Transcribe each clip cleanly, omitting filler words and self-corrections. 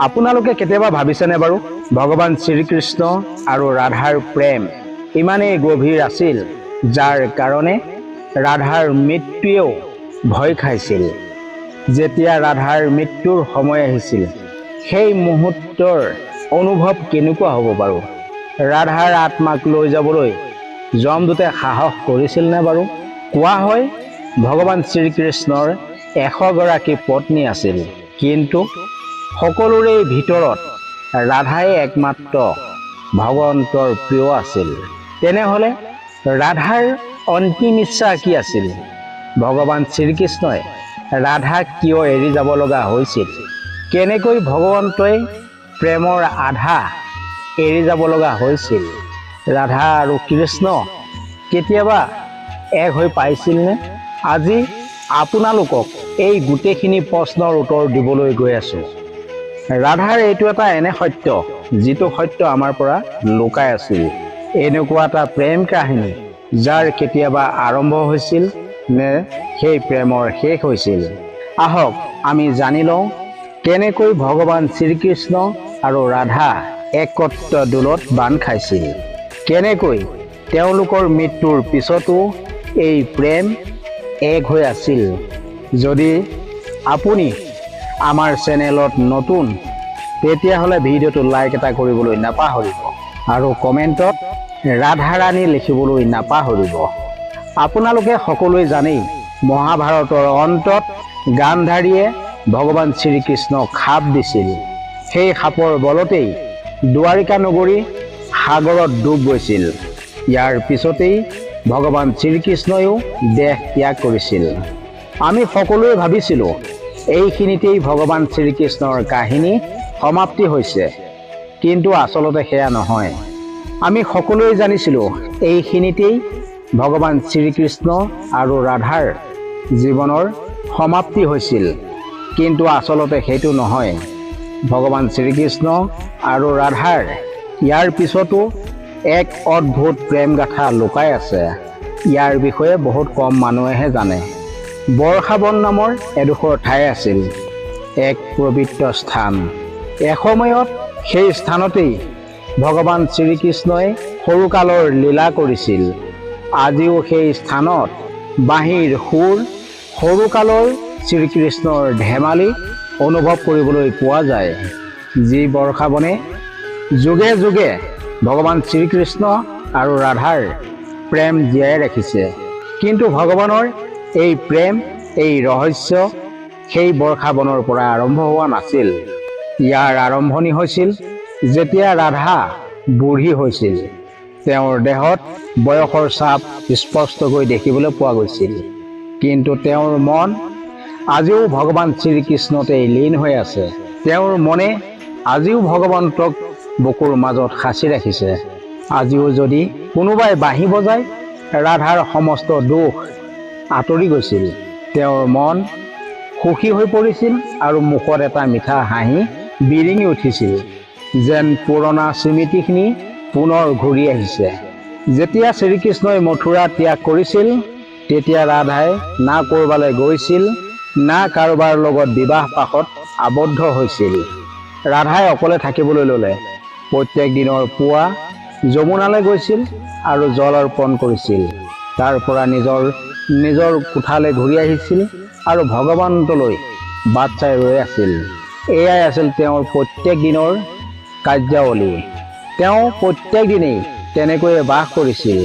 আপোনালোকে কেতিয়াবা ভাবিছেনে বাৰু ভগৱান শ্ৰীকৃষ্ণ আৰু ৰাধাৰ প্ৰেম ইমানেই গভীৰ আছিল যাৰ কাৰণে ৰাধাৰ মৃত্যুৱেও ভয় খাইছিল। যেতিয়া ৰাধাৰ মৃত্যুৰ সময় আহিছিল সেই মুহূৰ্তৰ অনুভৱ কেনেকুৱা হ'ব বাৰু? ৰাধাৰ আত্মাক লৈ যাবলৈ যমদূতে সাহস কৰিছিল নে বাৰু? কোৱা হয় ভগৱান শ্ৰীকৃষ্ণৰ 100 গৰাকী পত্নী আছিল, কিন্তু সকলোৰে ভিতৰত ৰাধাই একমাত্ৰ ভগৱন্তৰ প্ৰিয় আছিল। তেনেহলে ৰাধাৰ অন্তিম ইচ্ছা কি আছিল? ভগৱান শ্ৰীকৃষ্ণই ৰাধাক কিয় এৰি যাব লগা হৈছিল? কেনেকৈ ভগৱন্তই প্ৰেমৰ আধা এৰি যাব লগা হৈছিল? ৰাধা আৰু কৃষ্ণ কেতিয়াবা এক হৈ পাইছিলনে? আজি আপোনালোকক এই গোটেইখিনি প্ৰশ্নৰ উত্তৰ দিবলৈ গৈ আছো। ৰাধাৰ এইটো এটা এনে সত্য যিটো সত্য আমাৰ পৰা লুকাই আছিল। এনেকুৱা এটা প্ৰেম কাহিনী যাৰ কেতিয়াবা আৰম্ভ হৈছিল নে সেই প্ৰেমৰ শেষ হৈছিল। আহক আমি জানি লওঁ কেনেকৈ ভগৱান শ্ৰীকৃষ্ণ আৰু ৰাধা একত্ৰ দোলত বান্ধ খাইছিল, কেনেকৈ তেওঁলোকৰ মৃত্যুৰ পিছতো এই প্ৰেম এক হৈ আছিল। যদি আপুনি আমাৰ চেনেলত নতুন তেতিয়াহ'লে ভিডিঅ'টো লাইক এটা কৰিবলৈ নাপাহৰিব আৰু কমেণ্টত ৰাধাৰাণী লিখিবলৈ নাপাহৰিব। আপোনালোকে সকলোৱে জানেই মহাভাৰতৰ অন্তত গান্ধাৰীয়ে ভগৱান শ্ৰীকৃষ্ণক শাপ দিছিল। সেই শাপৰ বলতেই দ্বাৰিকা নগৰী সাগৰত ডুব গৈছিল। ইয়াৰ পিছতেই ভগৱান শ্ৰীকৃষ্ণইও দেহ ত্যাগ কৰিছিল। আমি সকলোৱে ভাবিছিলোঁ এইখিনিতেই ভগৱান শ্ৰীকৃষ্ণৰ কাহিনী সমাপ্তি হৈছে, কিন্তু আচলতে সেয়া নহয়। আমি সকলোৱে জানিছিলোঁ এইখিনিতেই ভগৱান শ্ৰীকৃষ্ণ আৰু ৰাধাৰ জীৱনৰ সমাপ্তি হৈছিল, কিন্তু আচলতে সেইটো নহয়। ভগৱান শ্ৰীকৃষ্ণ আৰু ৰাধাৰ ইয়াৰ পিছতো এক অদ্ভুত প্ৰেম গাথা লুকাই আছে। ইয়াৰ বিষয়ে বহুত কম মানুহেহে জানে। বৰ্ষাবন নামৰ এডোখৰ ঠাই আছিল, এক পবিত্ৰ স্থান। এসময়ত সেই স্থানতেই ভগৱান শ্ৰীকৃষ্ণই সৰুকালৰ লীলা কৰিছিল। আজিও সেই স্থানত বাঁহীৰ সুৰ, সৰুকালৰ শ্ৰীকৃষ্ণৰ ধেমালি অনুভৱ কৰিবলৈ পোৱা যায়। যি বৰ্ষাবনে যুগে যুগে ভগৱান শ্ৰীকৃষ্ণ আৰু ৰাধাৰ প্ৰেম জীয়াই ৰাখিছে। কিন্তু ভগৱানৰ এই প্ৰেম, এই ৰহস্য সেই বৰ্ষাবনৰ পৰা আৰম্ভ হোৱা নাছিল। ইয়াৰ আৰম্ভণি হৈছিল যেতিয়া ৰাধা বুঢ়ী হৈছিল। তেওঁৰ দেহত বয়সৰ ছাপ স্পষ্টকৈ দেখিবলৈ পোৱা গৈছিল, কিন্তু তেওঁৰ মন আজিও ভগৱান শ্ৰীকৃষ্ণতেই লীন হৈ আছে। তেওঁৰ মনে আজিও ভগৱন্তক বুকুৰ মাজত সাঁচি ৰাখিছে। আজিও যদি কোনোবাই বাঁহী বজায় ৰাধাৰ সমস্ত দুখ আঁতৰি গৈছিল। তেওঁৰ মন সুখী হৈ পৰিছিল আৰু মুখত এটা মিঠা হাঁহি বিৰিঙি উঠিছিল, যেন পুৰণা স্মৃতিখিনি পুনৰ ঘূৰি আহিছে। যেতিয়া শ্ৰীকৃষ্ণই মথুৰা ত্যাগ কৰিছিল তেতিয়া ৰাধাই না ক'ৰবালৈ গৈছিল, না কাৰোবাৰ লগত বিবাহ পাশত আবদ্ধ হৈছিল। ৰাধাই অকলে থাকিবলৈ ল'লে। প্ৰত্যেক দিনৰ পুৱা যমুনালৈ গৈছিল আৰু জল অৰ্পণ কৰিছিল। তাৰ পৰা নিজৰ কোঠালৈ ঘূৰি আহিছিল আৰু ভগৱন্তলৈ বাট চাই ৰৈ আছিল। এয়াই আছিল তেওঁৰ প্ৰত্যেক দিনৰ কাৰ্যাৱলী। তেওঁ প্ৰত্যেক দিনেই তেনেকৈয়ে বাস কৰিছিল।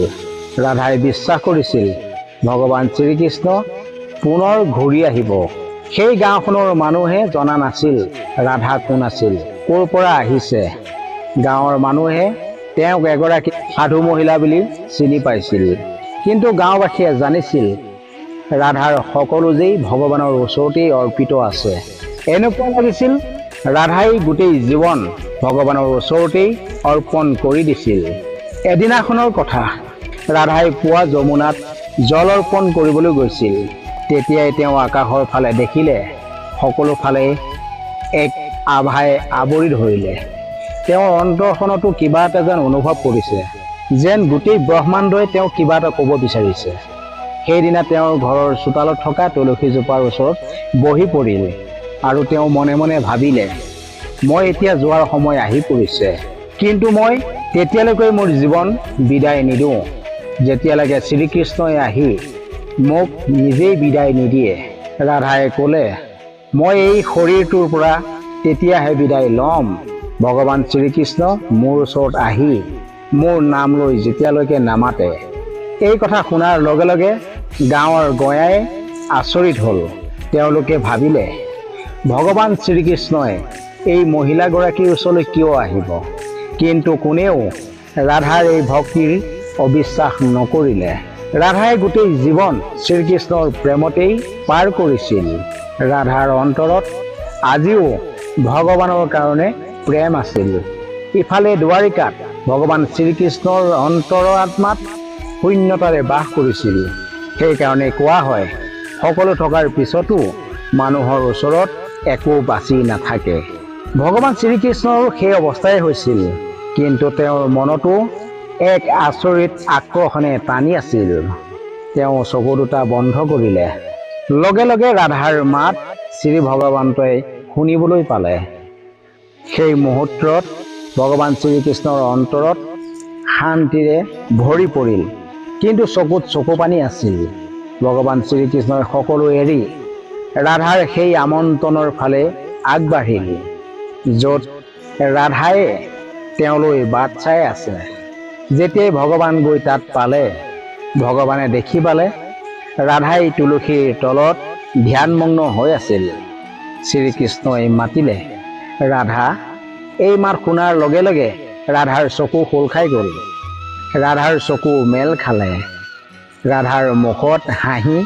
ৰাধাই বিশ্বাস কৰিছিল ভগৱান শ্ৰীকৃষ্ণ পুনৰ ঘূৰি আহিব। সেই গাঁওখনৰ মানুহে জনা নাছিল ৰাধা কোন আছিল, ক'ৰ পৰা আহিছে। গাঁৱৰ মানুহে তেওঁক এগৰাকী সাধু মহিলা বুলি চিনি পাইছিল, কিন্তু গাঁওবাসীয়ে জানিছিল ৰাধাৰ সকলো যেই ভগৱানৰ ওচৰতেই অৰ্পিত আছে। এনেকুৱা লাগিছিল ৰাধাই গোটেই জীৱন ভগৱানৰ ওচৰতেই অৰ্পণ কৰি দিছিল। এদিনাখনৰ কথা, ৰাধাই পুৱা যমুনাত জল অৰ্পণ কৰিবলৈ গৈছিল। তেতিয়াই তেওঁ আকাশৰ ফালে দেখিলে সকলো ফালে এক আভাই আৱৰি ধৰিলে। তেওঁৰ অন্তৰখনতো কিবা এটা যেন অনুভৱ কৰিছে, যেন গোটেই ব্ৰহ্মাণ্ডই তেওঁক কিবা এটা ক'ব বিচাৰিছে। সেইদিনা তেওঁৰ ঘৰৰ চোতালত থকা তুলসীজোপাৰ ওচৰত বহি পৰিল আৰু তেওঁ মনে মনে ভাবিলে, মই এতিয়া যোৱাৰ সময় আহি পৰিছে, কিন্তু মই তেতিয়ালৈকে মোৰ জীৱন বিদায় নিদিওঁ যেতিয়ালৈকে শ্ৰীকৃষ্ণই আহি মোক নিজেই বিদায় নিদিয়ে। ৰাধাই ক'লে, মই এই শৰীৰটোৰ পৰা তেতিয়াহে বিদায় ল'ম ভগৱান শ্ৰীকৃষ্ণ মোৰ ওচৰত আহি মোৰ নাম লৈ যেতিয়ালৈকে নামাতে। এই কথা শুনাৰ লগে লগে গাঁৱৰ গঞাই আচৰিত হ'ল। তেওঁলোকে ভাবিলে, ভগৱান শ্ৰীকৃষ্ণই এই মহিলাগৰাকীৰ ওচৰলৈ কিয় আহিব? কিন্তু কোনেও ৰাধাৰ এই ভক্তিৰ অবিশ্বাস নকৰিলে। ৰাধাই গোটেই জীৱন শ্ৰীকৃষ্ণৰ প্ৰেমতেই পাৰ কৰিছিল। ৰাধাৰ অন্তৰত আজিও ভগৱানৰ কাৰণে প্ৰেম আছিল। ইফালে দ্বাৰিকাত ভগৱান শ্ৰীকৃষ্ণৰ অন্তৰাত্মাত শূন্যতাৰে বাস কৰিছিল। সেইকাৰণে কোৱা হয়, সকলো থকাৰ পিছতো মানুহৰ ওচৰত একো বাচি নাথাকে। ভগৱান শ্ৰীকৃষ্ণৰো সেই অৱস্থাই হৈছিল, কিন্তু তেওঁৰ মনতো এক আচৰিত আকৰ্ষণে টানি আছিল। তেওঁ চকু দুটা বন্ধ কৰিলে। লগে লগে ৰাধাৰ মাত শ্ৰী ভগৱন্তই শুনিবলৈ পালে। সেই মুহূৰ্তত ভগৱান শ্ৰীকৃষ্ণৰ অন্তৰত শান্তিৰে ভৰি পৰিল, কিন্তু চকুত চকু পানী আছিল। ভগৱান শ্ৰীকৃষ্ণই সকলো এৰি ৰাধাৰ সেই আমন্ত্ৰণৰ ফালে আগবাঢ়িল, য'ত ৰাধাই তেওঁলৈ বাট চাই আছে। যেতিয়াই ভগৱান গৈ তাত পালে, ভগৱানে দেখি পালে ৰাধাই তুলসীৰ তলত ধ্যানমগ্ন হৈ আছিল। শ্ৰীকৃষ্ণই মাতিলে, ৰাধা। এই মাত শুনাৰ লগে লগে ৰাধাৰ চকু খোল খাই গ'ল। ৰাধাৰ চকু মেল খালে। ৰাধাৰ মুখত হাঁহি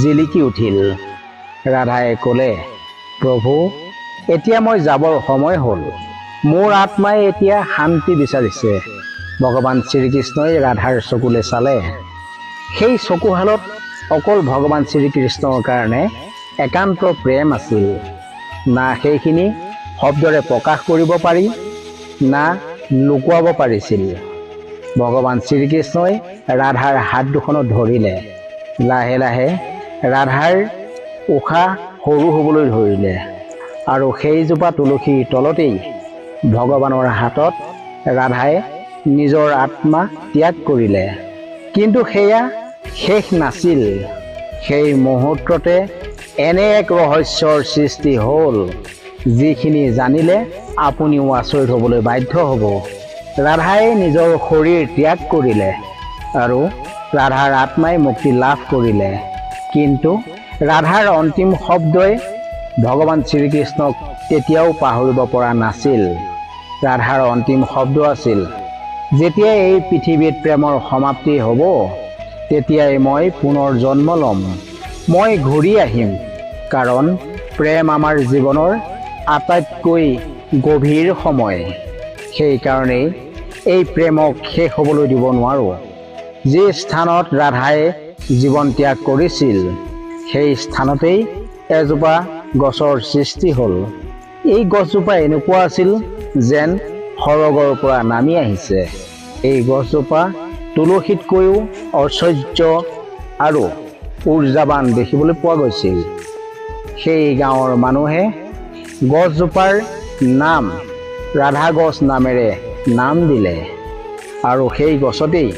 জিলিকি উঠিল। ৰাধাই ক'লে, প্ৰভু, এতিয়া মই যাবৰ সময় হ'ল। মোৰ আত্মাই এতিয়া শান্তি বিচাৰিছে। ভগৱান শ্ৰীকৃষ্ণই ৰাধাৰ চকুলৈ চালে। সেই চকুহালত অকল ভগৱান শ্ৰীকৃষ্ণৰ কাৰণে একান্ত প্ৰেম আছিল। না সেইখিনি শব্দৰে প্ৰকাশ কৰিব পাৰি, না লুকুৱাব পাৰিছিল। ভগৱান শ্ৰীকৃষ্ণই ৰাধাৰ হাত দুখনত ধৰিলে। লাহে লাহে ৰাধাৰ উশাহ সৰু হ'বলৈ ধৰিলে, আৰু সেইজোপা তুলসীৰ তলতেই ভগৱানৰ হাতত ৰাধাই নিজৰ আত্মা ত্যাগ কৰিলে। কিন্তু সেয়া শেষ নাছিল। সেই মুহূৰ্ততে এনে এক ৰহস্যৰ সৃষ্টি হ'ল, যিখিনি জানিলে আপুনিও আচৰিত হ'বলৈ বাধ্য হ'ব। ৰাধাই নিজৰ শৰীৰ ত্যাগ কৰিলে আৰু ৰাধাৰ আত্মাই মুক্তি লাভ কৰিলে। কিন্তু ৰাধাৰ অন্তিম শব্দই ভগৱান শ্ৰীকৃষ্ণক তেতিয়াও পাহৰিব পৰা নাছিল। ৰাধাৰ অন্তিম শব্দ আছিল, যেতিয়াই এই পৃথিৱীত প্ৰেমৰ সমাপ্তি হ'ব, তেতিয়াই মই পুনৰ জন্ম ল'ম। মই ঘূৰি আহিম, কাৰণ প্ৰেম আমাৰ জীৱনৰ আটাইতকৈ গভীৰ সময়। সেইকাৰণেই এই প্ৰেমক শেষ হ'বলৈ দিব নোৱাৰোঁ। যি স্থানত ৰাধাই জীৱন ত্যাগ কৰিছিল, সেই স্থানতেই এজোপা গছৰ সৃষ্টি হ'ল। এই গছজোপা এনেকুৱা আছিল যেন সৰগৰ পৰা নামি আহিছে। এই গছজোপা তুলসীতকৈও ঐশ্বৰ্য আৰু উৰ্জাবান দেখিবলৈ পোৱা গৈছিল। সেই গাঁৱৰ মানুহে গছজোপাৰ নাম ৰাধা গছ নামেৰে নাম দিলে, আৰু সেই গছতেই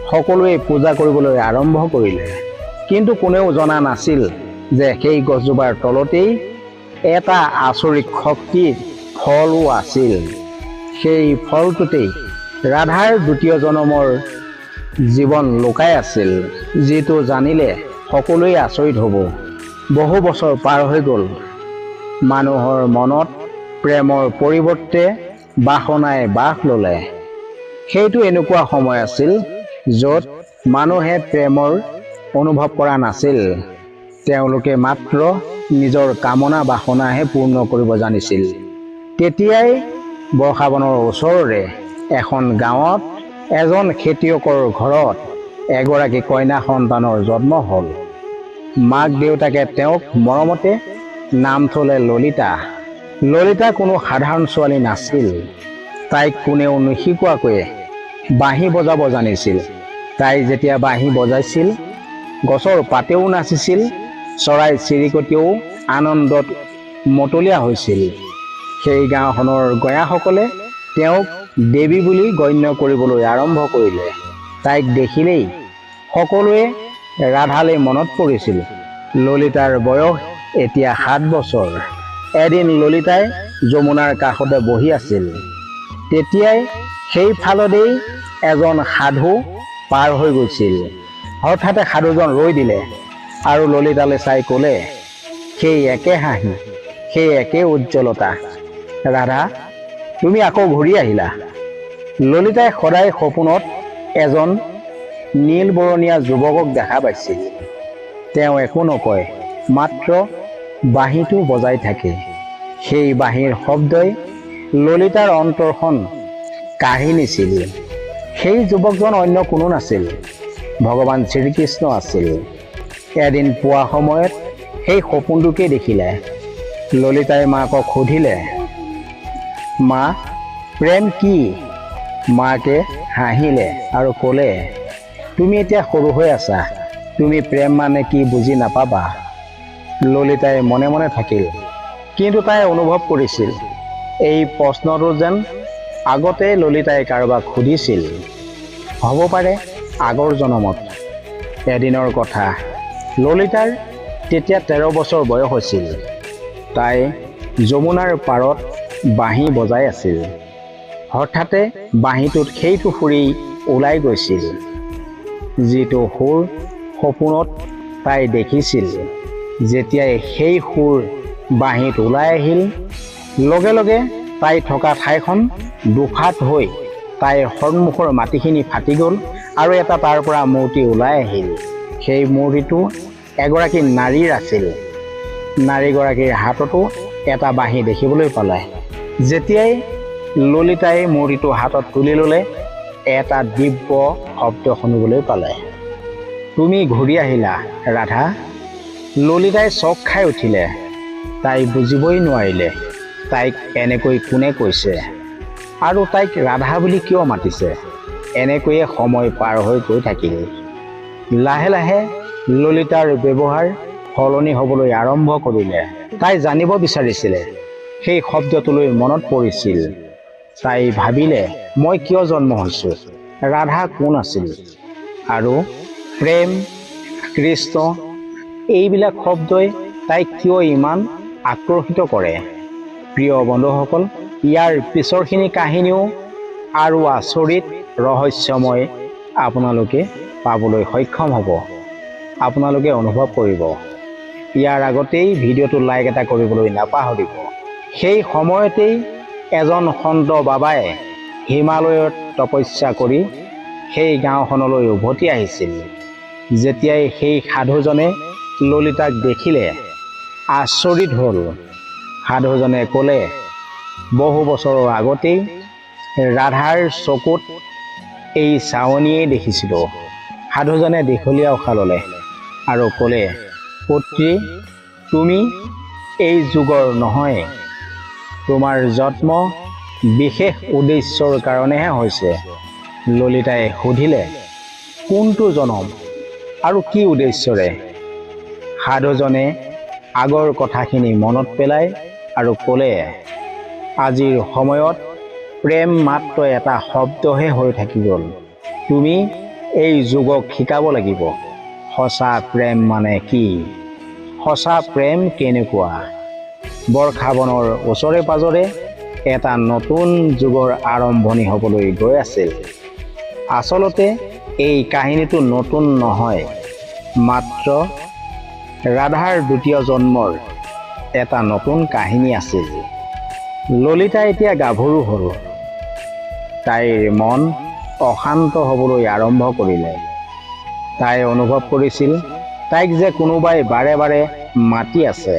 সকলোৱে পূজা কৰিবলৈ আৰম্ভ কৰিলে। কিন্তু কোনেও জনা নাছিল যে সেই গছজোপাৰ তলতেই এটা আচৰিত শক্তিৰ ফলো আছিল। সেই ফলটোতেই ৰাধাৰ দ্বিতীয় জন্মৰ জীৱন লুকাই আছিল, যিটো জানিলে সকলোৱে আচৰিত হ'ব। বহু বছৰ পাৰ হৈ গ'ল। মানুহৰ মনত প্ৰেমৰ পৰিৱৰ্তে বাসনাই বাস ল'লে। সেইটো এনেকুৱা সময় আছিল য'ত মানুহে প্ৰেমৰ অনুভৱ কৰা নাছিল। তেওঁলোকে মাত্ৰ নিজৰ কামনা বাসনাহে পূৰ্ণ কৰিব জানিছিল। তেতিয়াই বৰ্ষাবনৰ ওচৰৰে এখন গাঁৱত এজন খেতিয়কৰ ঘৰত এগৰাকী কন্যা সন্তানৰ জন্ম হ'ল। মাক দেউতাকে তেওঁক মৰমতে নাম থলে ললিতা। ললিতা কোনো সাধাৰণ ছোৱালী নাছিল। তাইক কোনেও নিশিকোৱাকৈ বাঁহী বজাব জানিছিল। তাই যেতিয়া বাঁহী বজাইছিল, গছৰ পাতেও নাচিছিল, চৰাই চিৰিকটিও আনন্দত মতলীয়া হৈছিল। সেই গাঁওখনৰ গঞাসকলে তেওঁক দেৱী বুলি গণ্য কৰিবলৈ আৰম্ভ কৰিলে। তাইক দেখিলেই সকলোৱে ৰাধালৈ মনত পৰিছিল। ললিতাৰ বয়স এতিয়া 7 বছৰ। এদিন ললিতাই যমুনাৰ কাষতে বহি আছিল। তেতিয়াই সেইফালেদি এজন সাধু পাৰ হৈ গৈছিল। হঠাতে সাধুজন ৰৈ দিলে আৰু ললিতালৈ চাই ক'লে, সেই একে হাঁহি, সেই একে উজ্জ্বলতা। ৰাধা, তুমি আকৌ ঘূৰি আহিলা। ললিতাই সদায় সপোনত এজন নীল বৰণীয়া যুৱকক দেখা পাইছিল। তেওঁ একো নকয়, মাত্ৰ বাঁহীটো বজাই থাকে। সেই বাঁহীৰ শব্দই ললিতাৰ অন্তৰখন কাঢ়ি নিছিল। সেই যুৱকজন অন্য কোনো নাছিল, ভগৱান শ্ৰীকৃষ্ণ আছিল। এদিন পুৱা সময়ত সেই সপোনটোকে দেখিলে। ললিতাই মাকক সুধিলে, মা, প্ৰেম কি? মাকে হাঁহিলে আৰু ক'লে, তুমি এতিয়া সৰু হৈ আছা, তুমি প্ৰেম মানে কি বুজি নাপাবা। ললিতাই মনে মনে থাকিল, কিন্তু তাই অনুভৱ কৰিছিল এই প্ৰশ্নটো যেন আগতে ললিতাই কাৰোবাক সুধিছিল। হ'ব পাৰে আগৰ জনমত। এদিনৰ কথা, ললিতাৰ তেতিয়া 13 বছৰ বয়স হৈছিল। তাই যমুনাৰ পাৰত বাঁহী বজাই আছিল। হঠাতে বাঁহীটোত সেইটো সুৰেই ওলাই গৈছিল, যিটো সুৰ সপোনত তাই দেখিছিল। যেতিয়াই সেই সুৰ বাঁহীত ওলাই আহিল, লগে লগে তাই থকা ঠাইখন দুফাট হৈ তাইৰ সন্মুখৰ মাটিখিনি ফাটি গ'ল আৰু এটা তাৰ পৰা মূৰ্তি ওলাই আহিল। সেই মূৰ্তিটো এগৰাকী নাৰীৰ আছিল। নাৰীগৰাকীৰ হাততো এটা বাঁহী দেখিবলৈ পালে। যেতিয়াই ললিতাই মূৰ্তিটো হাতত তুলি ল'লে, এটা দিব্য শব্দ শুনিবলৈ পালে। তুমি ঘূৰি আহিলা ৰাধা। ললিতাই চক খাই উঠিলে। তাই বুজিবই নোৱাৰিলে তাইক এনেকৈ কোনে কৈছে আৰু তাইক ৰাধা বুলি কিয় মাতিছে। এনেকৈয়ে সময় পাৰ হৈ গৈ থাকিল। লাহে লাহে ললিতাৰ ব্যৱহাৰ সলনি হ'বলৈ আৰম্ভ কৰিলে। তাই জানিব বিচাৰিছিলে। সেই শব্দটোলৈ মনত পৰিছিল। তাই ভাবিলে, মই কিয় জন্ম হৈছোঁ, ৰাধা কোন আছিল, আৰু প্ৰেম, কৃষ্ণ, এইবিলাক শব্দই তাইক কিয় ইমান আকৰ্ষিত কৰে। প্ৰিয় বন্ধুসকল, ইয়াৰ পিছৰখিনি কাহিনীও আৰু আচৰিত ৰহস্যময় আপোনালোকে পাবলৈ সক্ষম হ'ব। আপোনালোকে অনুভৱ কৰিব। ইয়াৰ আগতেই ভিডিঅ'টো লাইক এটা কৰিবলৈ নাপাহৰিব। সেই সময়তেই এজন সন্ত বাবাই হিমালয়ত তপস্যা কৰি সেই গাঁওখনলৈ উভতি আহিছিল। যেতিয়াই সেই সাধুজনে ললিতাক দেখিলে, আচৰিত হ'ল। সাধুজনে ক'লে, বহু বছৰৰ আগতেই ৰাধাৰ চকুত এই চাৱনিয়েই দেখিছিলোঁ। সাধুজনে দীঘলীয়া উশাহ ল'লে আৰু ক'লে, পুত্ৰী, তুমি এই যুগৰ নহয়। তোমাৰ জন্ম বিশেষ উদ্দেশ্যৰ কাৰণেহে হৈছে। ললিতাই সুধিলে, কোনটো জনম আৰু কি উদ্দেশ্যৰে? সাধুজনে আগৰ কথাখিনি মনত পেলাই আৰু ক'লে, আজিৰ সময়ত প্ৰেম মাত্ৰ এটা শব্দহে হৈ থাকি গ'ল। তুমি এই যুগক শিকাব লাগিব সঁচা প্ৰেম মানে কি, সঁচা প্ৰেম কেনেকুৱা। বৰ্ষাবনৰ ওচৰে পাজৰে এটা নতুন যুগৰ আৰম্ভণি হ'বলৈ গৈ আছিল। আচলতে এই কাহিনীটো নতুন নহয়, মাত্ৰ ৰাধাৰ দ্বিতীয় জন্মৰ এটা নতুন কাহিনী আছিল। ললিতা এতিয়া গাভৰু হ'ল। তাইৰ মন অশান্ত হ'বলৈ আৰম্ভ কৰিলে। তাই অনুভৱ কৰিছিল তাইক যে কোনোবাই বাৰে বাৰে মাতি আছে।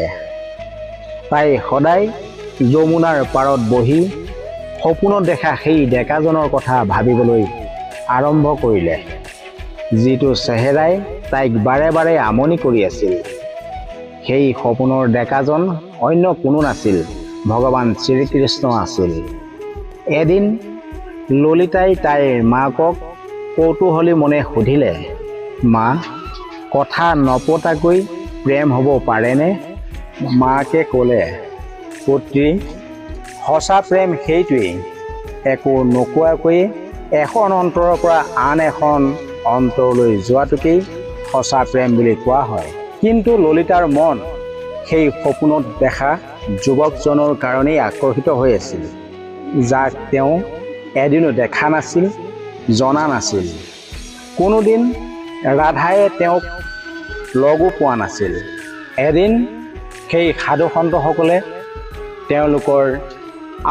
তাই সদায় যমুনাৰ পাৰত বহি সপোনত দেখা সেই ডেকাজনৰ কথা ভাবিবলৈ আৰম্ভ কৰিলে, যিটো চেহেৰাই তাইক বাৰে বাৰে আমনি কৰি আছিল। সেই সপোনৰ ডেকাজন অন্য কোনো নাছিল, ভগৱান শ্ৰীকৃষ্ণ আছিল। এদিন ললিতাই তাইৰ মাকক কৌতূহলী মনে সুধিলে, মা, কথা নপতাকৈ প্ৰেম হ'ব পাৰেনে? মাকে ক'লে, পুত্ৰী, সঁচা প্ৰেম সেইটোৱেই, একো নোকোৱাকৈয়ে এখন অন্তৰৰ পৰা আন এখন অন্তৰলৈ যোৱাটোকেই সঁচা প্ৰেম বুলি কোৱা হয়। কিন্তু ললিতাৰ মন সেই সপোনত দেখা যুৱকজনৰ কাৰণেই আকৰ্ষিত হৈ আছিল, যাক তেওঁ এদিনো দেখা নাছিল, জনা নাছিল। কোনোদিন ৰাধায়ে তেওঁক লগো পোৱা নাছিল। এদিন সেই সাধু সন্তসকলে তেওঁলোকৰ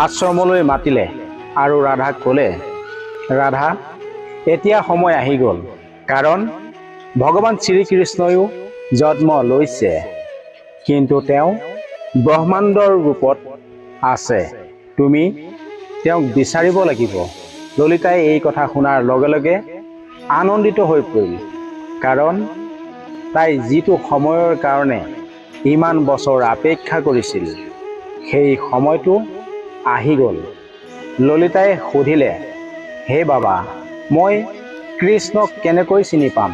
আশ্ৰমলৈ মাতিলে আৰু ৰাধাক ক'লে, ৰাধা, এতিয়া সময় আহি গ'ল, কাৰণ ভগৱান শ্ৰীকৃষ্ণইও জন্ম লৈছে, কিন্তু তেওঁ ব্ৰহ্মাণ্ডৰ ৰূপত আছে, তুমি তেওঁক বিচাৰিব লাগিব। ললিতাই এই কথা শুনাৰ লগে লগে আনন্দিত হৈ পৰিল, কাৰণ তাই যিটো সময়ৰ কাৰণে ইমান বছৰ অপেক্ষা কৰিছিল, সেই সময়টো আহি গ'ল। ললিতাই সুধিলে, হে বাবা, মই কৃষ্ণক কেনেকৈ চিনি পাম?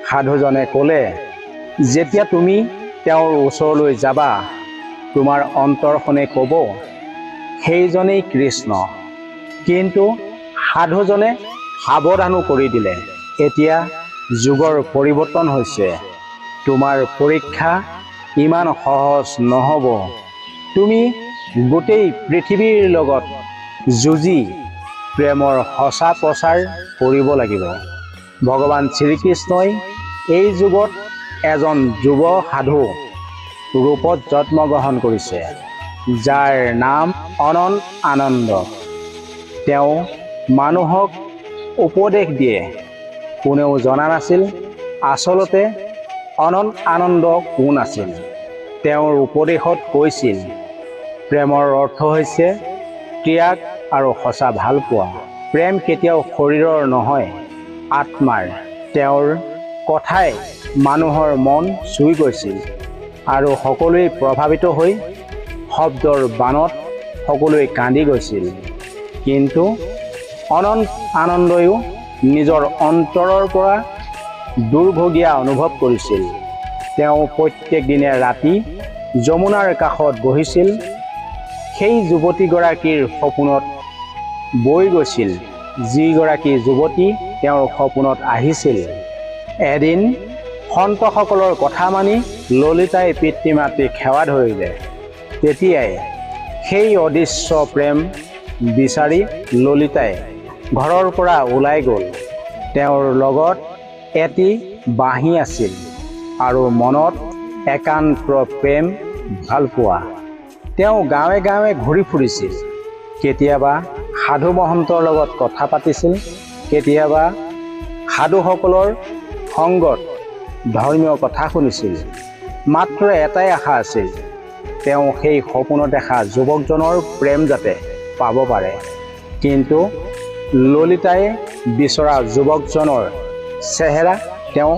সাধুজনে ক'লে, যেতিয়া তুমি তেওঁৰ ওচৰলৈ যাবা, তোমাৰ অন্তৰখনে ক'ব, সেইজনেই কৃষ্ণ। কিন্তু সাধুজনে সাৱধানো কৰি দিলে, এতিয়া যুগৰ পৰিৱৰ্তন হৈছে, তোমাৰ পৰীক্ষা ইমান সহজ নহ'ব। তুমি গোটেই পৃথিৱীৰ লগত যুঁজি প্ৰেমৰ সঁচা প্ৰচাৰ কৰিব লাগিব। ভগৱান শ্ৰীকৃষ্ণই এই যুগত এজন যুৱ সাধু ৰূপত জন্মগ্ৰহণ কৰিছে, যাৰ নাম অনন্ত আনন্দ। তেওঁ মানুহক উপদেশ দিয়ে। কোনেও জনা নাছিল আচলতে অনন্ত আনন্দ কোন আছিল। তেওঁৰ উপদেশত কৈছিল, প্ৰেমৰ অৰ্থ হৈছে ত্যাগ আৰু সঁচা ভালপোৱা। প্ৰেম কেতিয়াও শৰীৰৰ নহয়, আত্মাৰ। তেওঁৰ কথাই মানুহৰ মন চুই গৈছিল আৰু সকলোৱে প্ৰভাৱিত হৈ শব্দৰ বাণত সকলোৱে কান্দি গৈছিল। কিন্তু অনন্ত আনন্দয়ো নিজৰ অন্তৰৰ পৰা দুৰ্ভগীয়া অনুভৱ কৰিছিল। তেওঁ প্ৰত্যেক দিনে ৰাতি যমুনাৰ কাষত বহিছিল, সেই যুৱতীগৰাকীৰ সপোনত বৈ গৈছিল, যিগৰাকী যুৱতী তেওঁৰ সপোনত আহিছিল। এদিন সন্তসকলৰ কথা মানি ললিতাই পিতৃ মাতৃক সেৱা ধৰিলে। তেতিয়াই সেই অদৃশ্য প্ৰেম বিচাৰি ললিতাই ঘৰৰ পৰা ওলাই গ'ল। তেওঁৰ লগত এটি বাঁহী আছিল আৰু মনত একান্ত প্ৰেম ভালপোৱা। তেওঁ গাঁৱে গাঁৱে ঘূৰি ফুৰিছিল, কেতিয়াবা সাধু মহন্তৰ লগত কথা পাতিছিল, কেতিয়াবা সাধুসকলৰ সংগত ধৰ্মীয় কথা শুনিছিল। মাত্ৰ এটাই আশা আছিল, তেওঁ সেই সপোনত দেখা যুৱকজনৰ প্ৰেম যাতে পাব পাৰে। কিন্তু ললিতাই বিচৰা যুৱকজনৰ চেহেৰা তেওঁ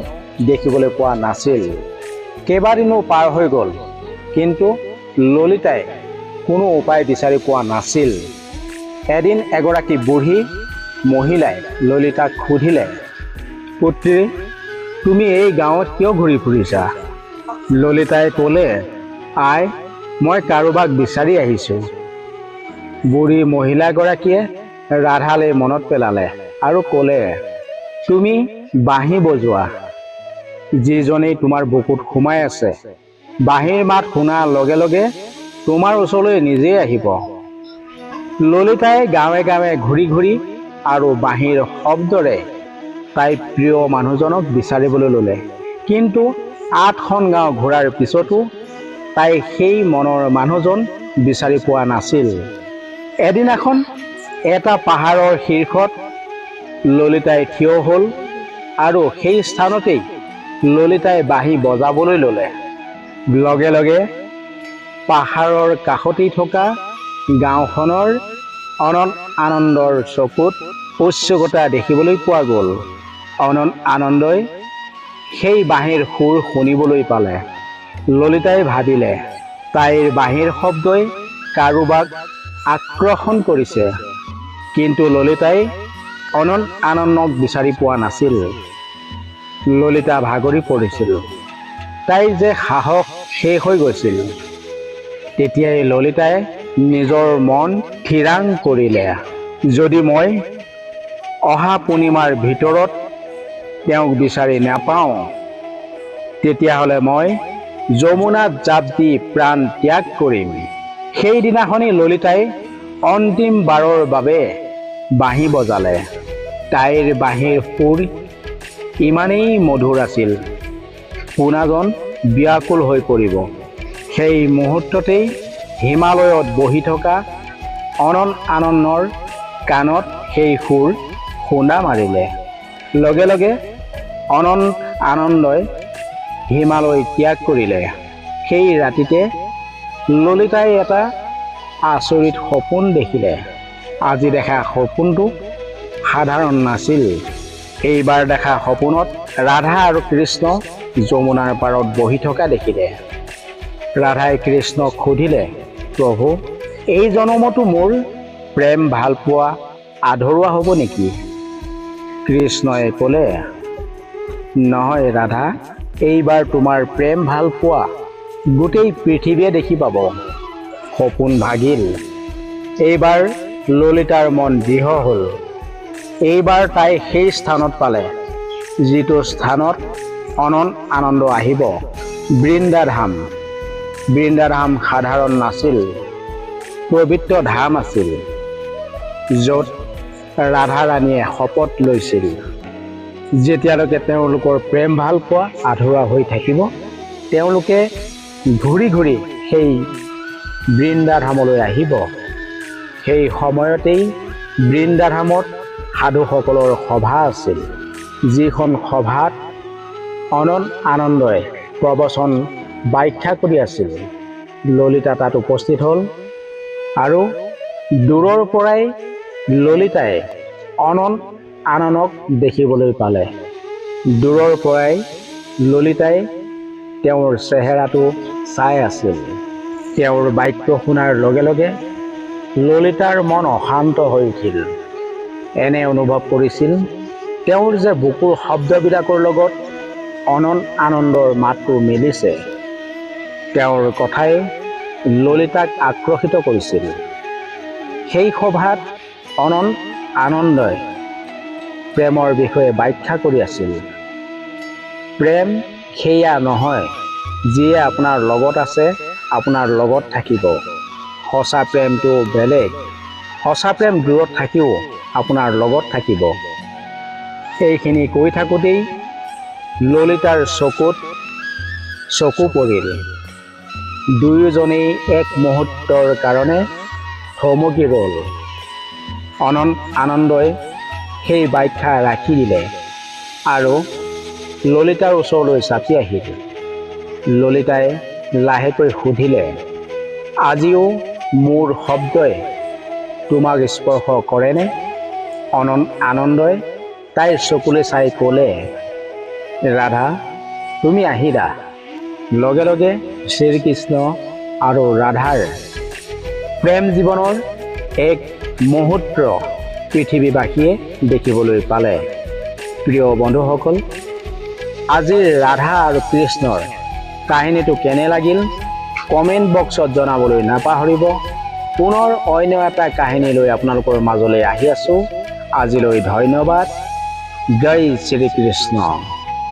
দেখিবলৈ পোৱা নাছিল। কেইবাদিনো পাৰ হৈ গ'ল, কিন্তু ললিতাই কোনো উপায় বিচাৰি পোৱা নাছিল। এদিন এগৰাকী বুঢ়ী মহিলাই ললিতাক সুধিলে, পুত্ৰী, তুমি এই গাঁৱত কিয় ঘূৰি ফুৰিছা? ললিতাই ক'লে, আই, মই কাৰোবাক বিচাৰি আহিছোঁ। বুঢ়ী মহিলাগৰাকীয়ে ৰাধালৈ মনত পেলালে আৰু ক'লে, তুমি বাঁহী বজোৱা, যিজনেই তোমাৰ বুকুত সোমাই আছে, বাঁহীৰ মাত শুনাৰ লগে লগে তোমাৰ ওচৰলৈ নিজেই আহিব। ললিতাই গাঁৱে গাঁৱে ঘূৰি ঘূৰি আৰু বাঁহীৰ শব্দৰে তাই প্ৰিয় মানুহজনক বিচাৰিবলৈ ল'লে। কিন্তু 8খন গাঁও ঘূৰাৰ পিছতো তাই সেই মনৰ মানুহজন বিচাৰি পোৱা নাছিল। এদিনাখন এটা পাহাৰৰ শীৰ্ষত ললিতাই থিয় হ'ল আৰু সেই স্থানতেই ললিতাই বাঁহী বজাবলৈ ল'লে। লগে লগে পাহাৰৰ কাষতেই থকা গাঁওখনৰ অনন্ত আনন্দৰ চকুত উৎসুকতা দেখিবলৈ পোৱা গ'ল। অনন্ত আনন্দই সেই বাঁহীৰ সুৰ শুনিবলৈ পালে। ললিতাই ভাবিলে, তাইৰ বাঁহীৰ শব্দই কাৰোবাক আকৰ্ষণ কৰিছে। কিন্তু ললিতাই অনন্ত আনন্দক বিচাৰি পোৱা নাছিল। ললিতা ভাগৰি পৰিছিল, তাইৰ যে সাহস শেষ হৈ গৈছিল। তেতিয়াই ললিতাই নিজৰ মন থিৰাং কৰিলে, যদি মই অহা পূৰ্ণিমাৰ ভিতৰত তেওঁক বিচাৰি নাপাওঁ, তেতিয়াহ'লে মই যমুনাত জাপ দি প্ৰাণ ত্যাগ কৰিম। সেইদিনাখনি ললিতাই অন্তিম বাৰৰ বাবে বাঁহী বজালে। তাইৰ বাঁহীৰ সুৰ ইমানেই মধুৰ আছিল, শুনাজন ব্যাকুল হৈ পৰিব। সেই মুহূৰ্ততেই হিমালয়ত বহি থকা আনন্দৰ কাণত সেই সুৰ খুন্দা মাৰিলে। লগে লগে আনন্দই হিমালয় ত্যাগ কৰিলে। সেই ৰাতিতে ললিতাই এটা আচৰিত সপোন দেখিলে। আজি দেখা সপোনটো সাধাৰণ নাছিল। এইবাৰ দেখা সপোনত ৰাধা আৰু কৃষ্ণ যমুনাৰ পাৰত বহি থকা দেখিলে। ৰাধাই কৃষ্ণক সুধিলে, প্ৰভু, এই জনমতো মোৰ প্ৰেম ভালপোৱা আধৰুৱা হ'ব নেকি? কৃষ্ণই ক'লে, নহয় ৰাধা, এইবাৰ তোমাৰ প্ৰেম ভালপোৱা গোটেই পৃথিৱীয়ে দেখি পাব। সপোন ভাগিল। এইবাৰ ললিতাৰ মন দৃঢ় হ'ল। এইবাৰ তাই সেই স্থানত পালে, যিটো স্থানত আনন্দ আহিব। বৃন্দাধাম। বৃন্দাধাম সাধাৰণ নাছিল, পবিত্ৰ ধাম আছিল, য'ত ৰাধা ৰাণীয়ে শপত লৈছিল, যেতিয়ালৈকে তেওঁলোকৰ প্ৰেম ভালপোৱা আধৰুৱা হৈ থাকিব, তেওঁলোকে ঘূৰি ঘূৰি সেই বৃন্দাধামলৈ আহিব। সেই সময়তেই বৃন্দাধামত সাধুসকলৰ সভা আছিল, যিখন সভাত আনন্দই প্ৰবচন ব্যাখ্যা কৰি আছিল। ললিতা তাত উপস্থিত হ'ল আৰু দূৰৰ পৰাই ললিতাই আনন্দক দেখিবলৈ পালে। দূৰৰ পৰাই ললিতাই তেওঁৰ চেহেৰাটো চাই আছিল। তেওঁৰ বাক্য শুনাৰ লগে লগে ললিতাৰ মন অশান্ত হৈ উঠিল। এনে অনুভৱ কৰিছিল, তেওঁৰ যে বুকুৰ শব্দবিলাকৰ লগত আনন্দৰ মাতটো মিলিছে। তেওঁৰ কথাই ললিতাক আকৰ্ষিত কৰিছিল। সেই সভাত আনন্দই প্ৰেমৰ বিষয়ে ব্যাখ্যা কৰি আছিল। প্ৰেম সেয়া নহয় যিয়ে আপোনাৰ লগত আছে, আপোনাৰ লগত থাকিব। সঁচা প্ৰেমটো বেলেগ। সঁচা প্ৰেম দূৰত থাকিও আপোনাৰ লগত থাকিব। এইখিনি কৈ থাকোঁতেই ললিতাৰ চকু পৰিল। দুয়োজনেই এক মুহূৰ্তৰ কাৰণে থমকি ৰ'ল। আনন্দই সেই ব্যাখ্যা ৰাখি দিলে আৰু ললিতাৰ ওচৰলৈ চাপি আহিল। ললিতাই লাহেকৈ সুধিলে, আজিও মোৰ শব্দই তোমাক স্পৰ্শ কৰেনে? আনন্দই তাইৰ চকুলৈ চাই ক'লে, ৰাধা, তুমি আহিলা। লগে লগে শ্ৰীকৃষ্ণ আৰু ৰাধাৰ প্ৰেম জীৱনৰ এক মুহূৰ্ত পৃথিৱীবাসীয়ে দেখিবলৈ পালে। প্ৰিয় বন্ধুসকল, আজিৰ ৰাধা আৰু কৃষ্ণৰ কাহিনীটো কেনে লাগিল কমেণ্ট বক্সত জনাবলৈ নাপাহৰিব। পুনৰ অন্য এটা কাহিনী লৈ আপোনালোকৰ মাজলৈ আহি আছোঁ। আজিলৈ ধন্যবাদ। জয় শ্ৰীকৃষ্ণ।